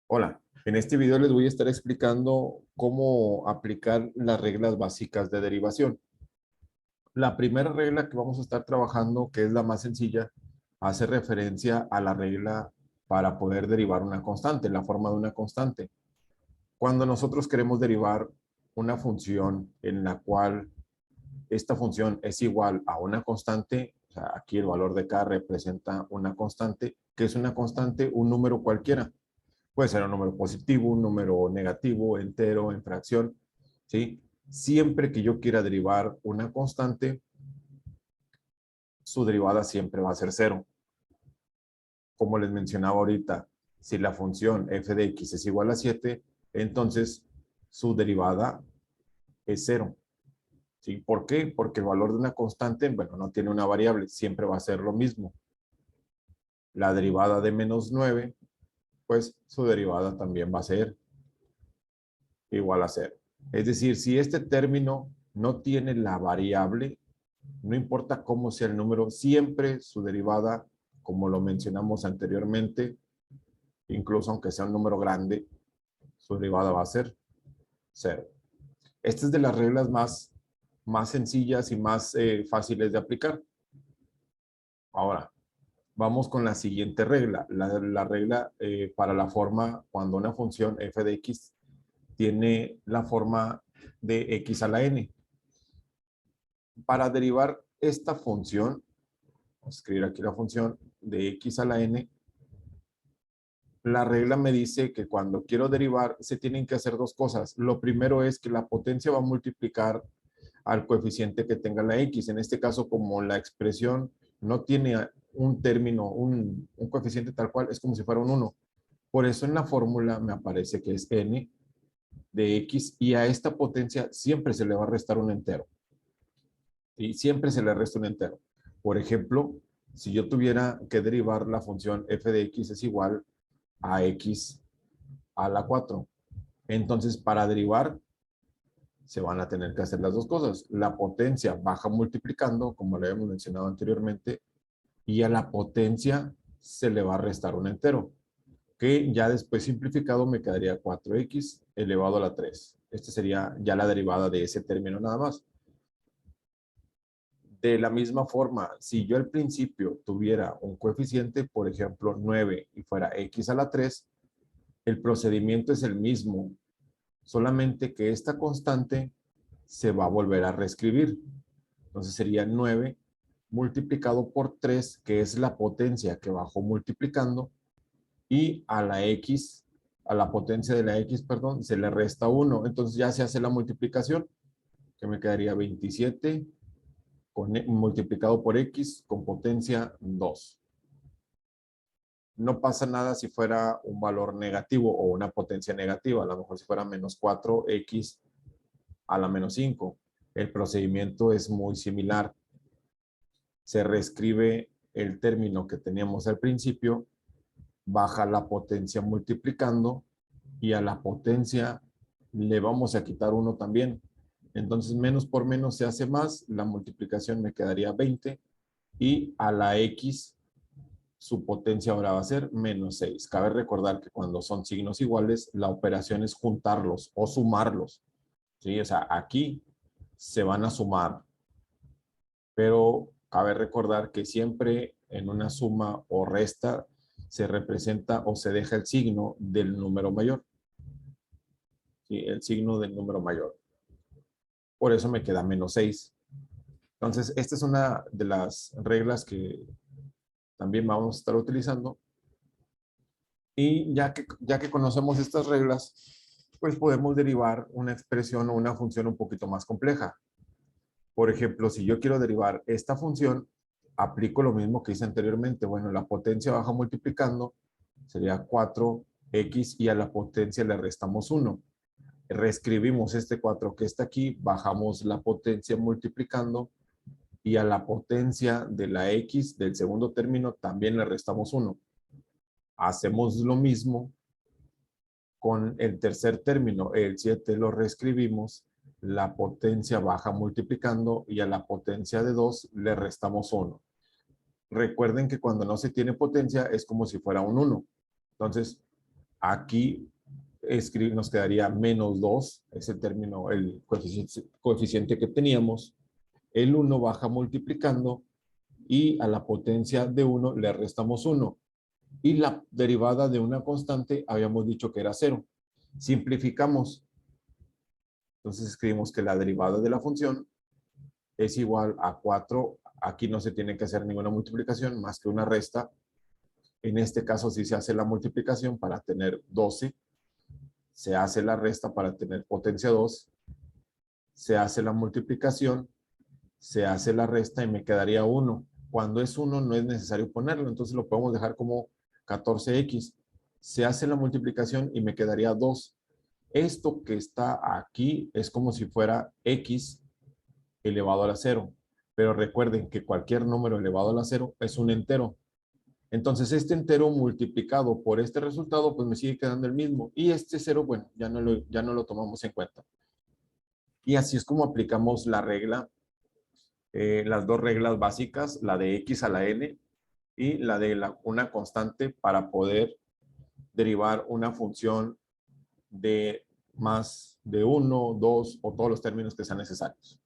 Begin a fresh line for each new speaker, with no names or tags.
Hola, en este video les voy a estar explicando cómo aplicar las reglas básicas de derivación. La primera regla que vamos a estar trabajando, que es la más sencilla, hace referencia a la regla para poder derivar una constante, la forma de una constante. Cuando nosotros queremos derivar una función en la cual esta función es igual a una constante, o sea, aquí el valor de k representa una constante, que es una constante, un número cualquiera. Puede ser un número positivo, un número negativo, entero, en fracción, ¿sí? Siempre que yo quiera derivar una constante, su derivada siempre va a ser cero. Como les mencionaba ahorita, si la función f de x es igual a 7, entonces su derivada es cero. ¿Sí? ¿Por qué? Porque el valor de una constante, bueno, no tiene una variable, siempre va a ser lo mismo. La derivada de menos 9, pues su derivada también va a ser igual a cero. Es decir, si este término no tiene la variable, no importa cómo sea el número, siempre su derivada, como lo mencionamos anteriormente, incluso aunque sea un número grande, su derivada va a ser cero. Esta es de las reglas más sencillas y más fáciles de aplicar. Ahora, vamos con la siguiente regla. La regla para la forma cuando una función f de x tiene la forma de x a la n. Para derivar esta función, vamos a escribir aquí la función de x a la n, la regla me dice que cuando quiero derivar se tienen que hacer dos cosas. Lo primero es que la potencia va a multiplicar al coeficiente que tenga la x. En este caso, como la expresión no tiene un término, un coeficiente tal cual, es como si fuera un 1. Por eso en la fórmula me aparece que es n de x y a esta potencia siempre se le va a restar un entero. Y siempre se le resta un entero. Por ejemplo, si yo tuviera que derivar la función f de x es igual a x a la 4. Entonces, para derivar, se van a tener que hacer las dos cosas. La potencia baja multiplicando, como le habíamos mencionado anteriormente, y a la potencia se le va a restar un entero, que ya después simplificado me quedaría 4x elevado a la 3. Esta sería ya la derivada de ese término nada más. De la misma forma, si yo al principio tuviera un coeficiente, por ejemplo, 9 y fuera x a la 3, el procedimiento es el mismo, solamente que esta constante se va a volver a reescribir. Entonces sería 9 multiplicado por 3, que es la potencia que bajó multiplicando, y a la x, a la potencia de la x, perdón, se le resta 1. Entonces ya se hace la multiplicación, que me quedaría 27 multiplicado por x con potencia 2. No pasa nada si fuera un valor negativo o una potencia negativa. A lo mejor si fuera menos 4x a la menos 5. El procedimiento es muy similar. Se reescribe el término que teníamos al principio, baja la potencia multiplicando y a la potencia le vamos a quitar 1 también. Entonces menos por menos se hace más, la multiplicación me quedaría 20 y a la x su potencia ahora va a ser menos 6. Cabe recordar que cuando son signos iguales, la operación es juntarlos o sumarlos. ¿Sí? O sea, aquí se van a sumar, pero cabe recordar que siempre en una suma o resta se representa o se deja el signo del número mayor. ¿Sí? El signo del número mayor. Por eso me queda menos 6. Entonces, esta es una de las reglas que también vamos a estar utilizando. Y ya que conocemos estas reglas, pues podemos derivar una expresión o una función un poquito más compleja. Por ejemplo, si yo quiero derivar esta función, aplico lo mismo que hice anteriormente. Bueno, la potencia baja multiplicando, sería 4x y a la potencia le restamos 1. Reescribimos este 4 que está aquí, bajamos la potencia multiplicando y a la potencia de la x del segundo término también le restamos 1. Hacemos lo mismo con el tercer término, el 7 lo reescribimos, la potencia baja multiplicando y a la potencia de 2 le restamos 1. Recuerden que cuando no se tiene potencia es como si fuera un 1. Entonces, Aquí nos quedaría menos 2, es el término, el coeficiente que teníamos. El 1 baja multiplicando y a la potencia de 1 le restamos 1. Y la derivada de una constante habíamos dicho que era 0. Simplificamos. Entonces escribimos que la derivada de la función es igual a 4. Aquí no se tiene que hacer ninguna multiplicación más que una resta. En este caso sí se hace la multiplicación para tener 12. Se hace la resta para tener potencia 2. Se hace la multiplicación. Se hace la resta y me quedaría 1. Cuando es 1 no es necesario ponerlo, entonces lo podemos dejar como 14x. Se hace la multiplicación y me quedaría 2. Esto que está aquí es como si fuera x elevado a la 0. Pero recuerden que cualquier número elevado a la 0 es un entero. Entonces este entero multiplicado por este resultado pues me sigue quedando el mismo. Y este 0, bueno, ya no lo tomamos en cuenta. Y así es como aplicamos la regla, las dos reglas básicas, la de x a la n y la de una constante para poder derivar una función de más de 1, 2 o todos los términos que sean necesarios.